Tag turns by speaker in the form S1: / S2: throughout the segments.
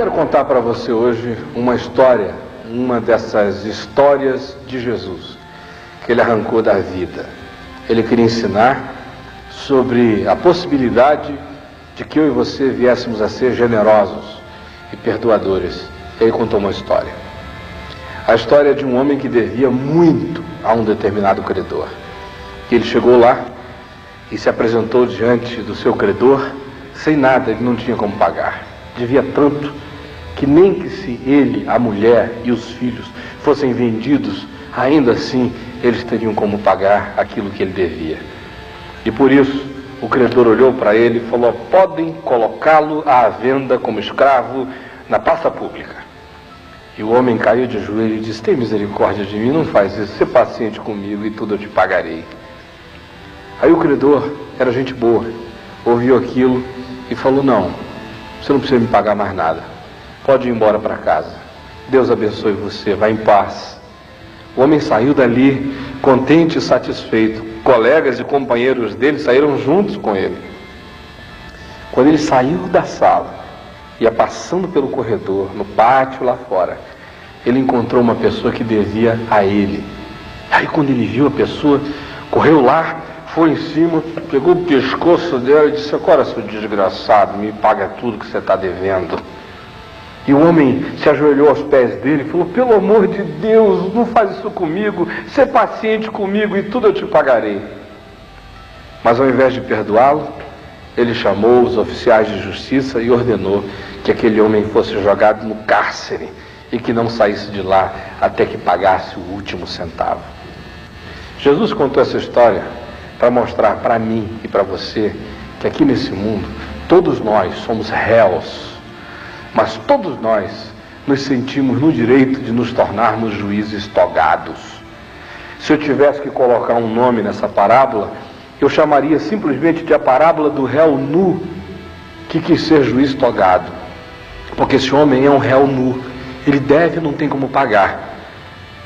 S1: quero contar para você hoje uma história, uma dessas histórias de Jesus, que ele arrancou da vida. Ele queria ensinar sobre a possibilidade de que eu e você viéssemos a ser generosos e perdoadores. Ele contou uma história. A história de um homem que devia muito a um determinado credor. Ele chegou lá e se apresentou diante do seu credor sem nada, ele não tinha como pagar. Devia tanto que nem que se ele, a mulher e os filhos fossem vendidos, ainda assim eles teriam como pagar aquilo que ele devia. E por isso o credor olhou para ele e falou: podem colocá-lo à venda como escravo na praça pública. E o homem caiu de joelho e disse: tem misericórdia de mim, não faz isso, ser paciente comigo e tudo eu te pagarei. Aí o credor era gente boa, ouviu aquilo e falou: não, você não precisa me pagar mais nada, pode ir embora para casa, Deus abençoe você, vá em paz. O homem saiu dali contente e satisfeito. Colegas e companheiros dele saíram juntos com ele. Quando ele saiu da sala, ia passando pelo corredor, no pátio lá fora, ele encontrou uma pessoa que devia a ele. Aí quando ele viu a pessoa, correu lá, foi em cima, pegou o pescoço dela e disse: agora, seu desgraçado, me paga tudo que você está devendo. E o homem se ajoelhou aos pés dele e falou: pelo amor de Deus, não faz isso comigo, ser paciente comigo e tudo eu te pagarei. Mas ao invés de perdoá-lo, ele chamou os oficiais de justiça e ordenou que aquele homem fosse jogado no cárcere e que não saísse de lá até que pagasse o último centavo. Jesus contou essa história para mostrar para mim e para você que aqui nesse mundo todos nós somos réus, mas todos nós nos sentimos no direito de nos tornarmos juízes togados. Se eu tivesse que colocar um nome nessa parábola, eu chamaria simplesmente de a parábola do réu nu que quis ser juiz togado. Porque esse homem é um réu nu, ele deve e não tem como pagar.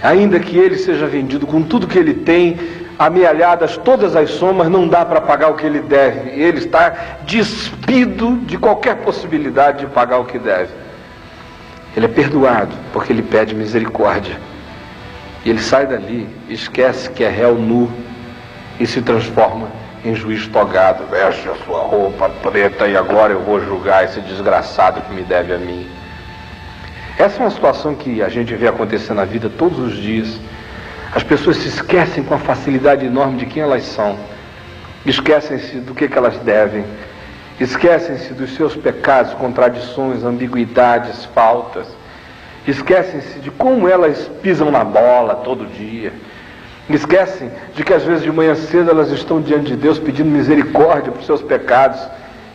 S1: Ainda que ele seja vendido com tudo que ele tem, amealhadas todas as somas, não dá para pagar o que ele deve. Ele está despido de qualquer possibilidade de pagar o que deve. Ele é perdoado porque ele pede misericórdia. E ele sai dali, esquece que é réu nu e se transforma em juiz togado. Veste a sua roupa preta e agora eu vou julgar esse desgraçado que me deve a mim. Essa é uma situação que a gente vê acontecer na vida todos os dias. As pessoas se esquecem com a facilidade enorme de quem elas são. Esquecem-se do que elas devem. Esquecem-se dos seus pecados, contradições, ambiguidades, faltas. Esquecem-se de como elas pisam na bola todo dia. Esquecem de que às vezes de manhã cedo elas estão diante de Deus pedindo misericórdia por seus pecados.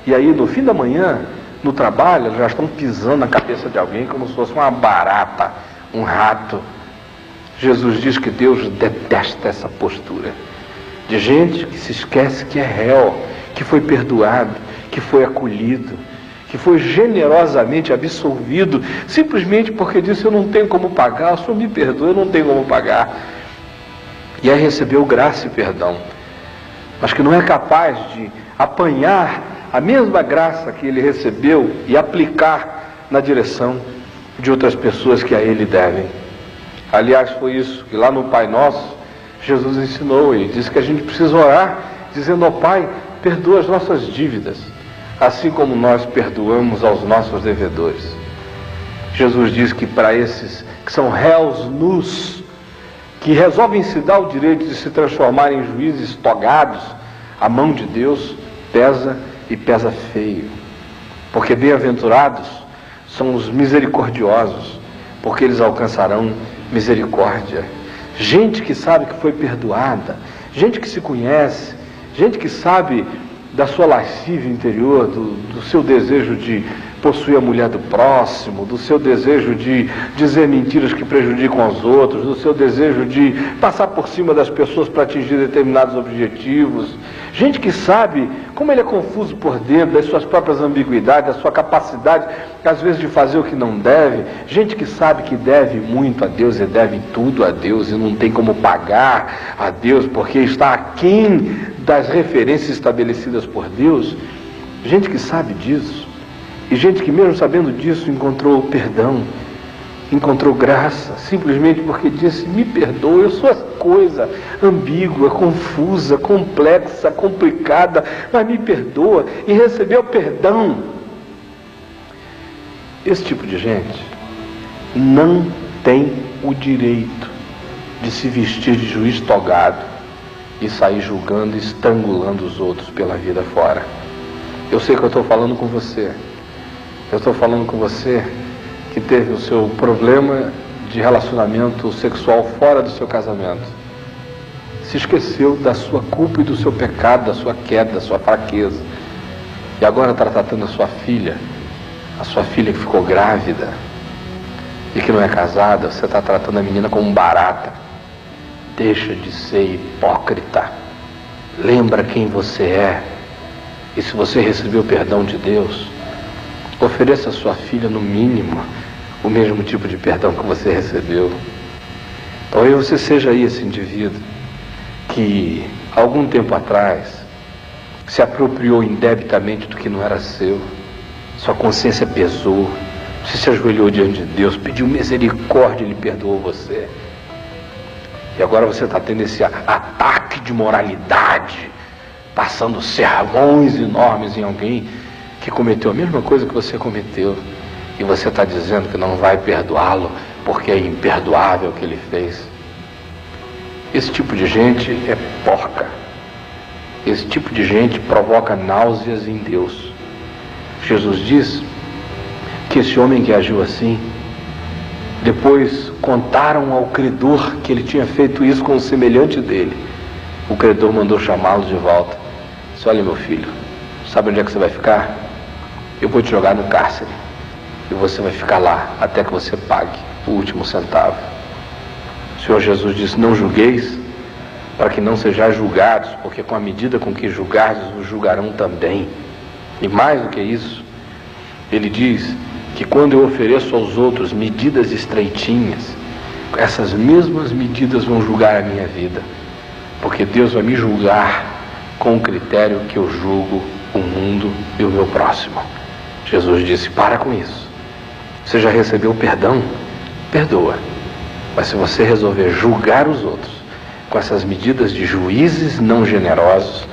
S1: E aí no fim da manhã, no trabalho, elas já estão pisando na cabeça de alguém como se fosse uma barata, um rato. Jesus diz que Deus detesta essa postura de gente que se esquece que é réu, que foi perdoado, que foi acolhido, que foi generosamente absolvido, simplesmente porque disse: eu não tenho como pagar, o Senhor me perdoa, eu não tenho como pagar. E aí recebeu graça e perdão, mas que não é capaz de apanhar a mesma graça que ele recebeu e aplicar na direção de outras pessoas que a ele devem. Aliás, foi isso que lá no Pai Nosso, Jesus ensinou e disse que a gente precisa orar, dizendo: ó Pai, perdoa as nossas dívidas, assim como nós perdoamos aos nossos devedores. Jesus diz que para esses que são réus nus, que resolvem se dar o direito de se transformar em juízes togados, a mão de Deus pesa e pesa feio. Porque bem-aventurados são os misericordiosos, porque eles alcançarão misericórdia. Gente que sabe que foi perdoada, gente que se conhece, gente que sabe da sua lascívia interior, do seu desejo de possuir a mulher do próximo, do seu desejo de dizer mentiras que prejudicam os outros, do seu desejo de passar por cima das pessoas para atingir determinados objetivos. Gente que sabe como ele é confuso por dentro, das suas próprias ambiguidades, da sua capacidade, às vezes, de fazer o que não deve. Gente que sabe que deve muito a Deus e deve tudo a Deus e não tem como pagar a Deus porque está aquém das referências estabelecidas por Deus. Gente que sabe disso E gente que mesmo sabendo disso encontrou perdão, encontrou graça, simplesmente porque disse: me perdoa, eu sou essa coisa ambígua, confusa, complexa, complicada, mas me perdoa, e recebeu perdão. Esse tipo de gente não tem o direito de se vestir de juiz togado e sair julgando e estrangulando os outros pela vida fora. Eu sei que eu estou falando com você. Eu estou falando com você que teve o seu problema de relacionamento sexual fora do seu casamento. Se esqueceu da sua culpa e do seu pecado, da sua queda, da sua fraqueza. E agora está tratando a sua filha que ficou grávida e que não é casada, você está tratando a menina como barata. Deixa de ser hipócrita. Lembra quem você é. E se você recebeu o perdão de Deus, ofereça à sua filha, no mínimo, o mesmo tipo de perdão que você recebeu. Talvez você seja aí esse indivíduo que, algum tempo atrás, se apropriou indebitamente do que não era seu. Sua consciência pesou. Você se ajoelhou diante de Deus, pediu misericórdia e Ele perdoou você. E agora você está tendo esse ataque de moralidade, passando sermões enormes em alguém que cometeu a mesma coisa que você cometeu. E você está dizendo que não vai perdoá-lo porque é imperdoável o que ele fez. Esse tipo de gente é porca. Esse tipo de gente provoca náuseas em Deus. Jesus diz que esse homem que agiu assim, depois contaram ao credor que ele tinha feito isso com um semelhante dele. O credor mandou chamá-lo de volta. Disse: olha, meu filho, sabe onde é que você vai ficar? Eu vou te jogar no cárcere e você vai ficar lá até que você pague o último centavo. O Senhor Jesus disse: não julgueis, para que não sejais julgados, porque com a medida com que julgardes, vos julgarão também. E mais do que isso, ele diz que quando eu ofereço aos outros medidas estreitinhas, essas mesmas medidas vão julgar a minha vida, porque Deus vai me julgar com o critério que eu julgo o mundo e o meu próximo. Jesus disse: para com isso. Você já recebeu perdão? Perdoa. Mas se você resolver julgar os outros com essas medidas de juízes não generosos,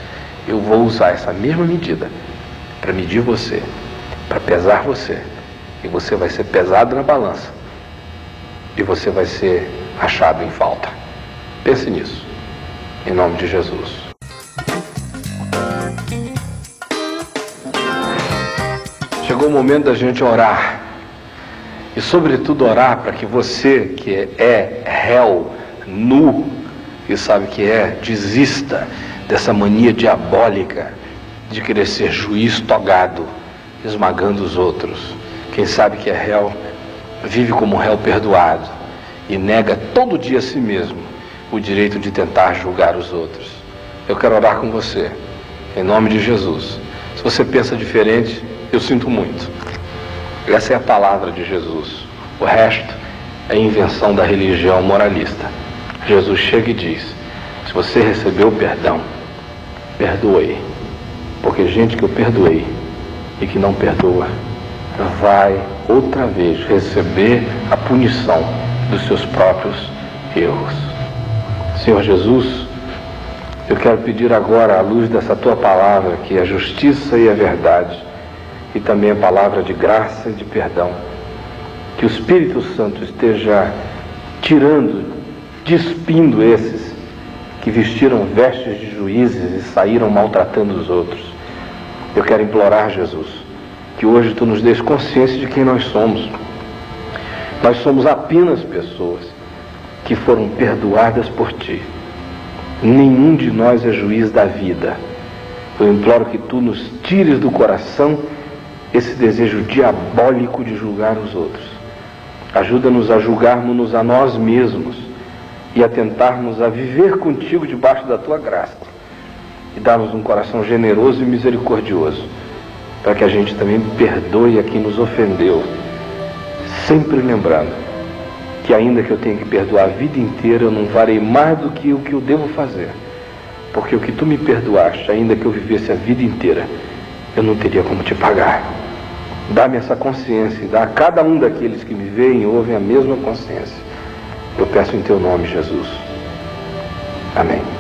S1: eu vou usar essa mesma medida para medir você, para pesar você, e você vai ser pesado na balança e você vai ser achado em falta. Pense nisso, em nome de Jesus. Chegou o momento da gente orar, e sobretudo orar para que você que é réu, nu, e sabe que é, desista dessa mania diabólica de querer ser juiz togado, esmagando os outros. Quem sabe que é réu, vive como réu perdoado e nega todo dia a si mesmo o direito de tentar julgar os outros. Eu quero orar com você, em nome de Jesus. Se você pensa diferente, eu sinto muito. Essa é a palavra de Jesus. O resto é invenção da religião moralista. Jesus chega e diz: se você recebeu perdão, perdoe. Porque gente que eu perdoei e que não perdoa, vai outra vez receber a punição dos seus próprios erros. Senhor Jesus, eu quero pedir agora, à luz dessa tua palavra, que é a justiça e a verdade, e também a palavra de graça e de perdão, que o Espírito Santo esteja tirando, despindo esses que vestiram vestes de juízes e saíram maltratando os outros. Eu quero implorar, Jesus, que hoje tu nos dês consciência de quem nós somos. Nós somos apenas pessoas que foram perdoadas por ti. Nenhum de nós é juiz da vida. Eu imploro que tu nos tires do coração esse desejo diabólico de julgar os outros. Ajuda-nos a julgarmos-nos a nós mesmos e a tentarmos a viver contigo debaixo da tua graça. E dá-nos um coração generoso e misericordioso, para que a gente também perdoe a quem nos ofendeu, sempre lembrando que ainda que eu tenha que perdoar a vida inteira, eu não farei mais do que o que eu devo fazer, porque o que tu me perdoaste, ainda que eu vivesse a vida inteira, eu não teria como te pagar. Dá-me essa consciência e dá a cada um daqueles que me veem e ouvem a mesma consciência. Eu peço em teu nome, Jesus. Amém.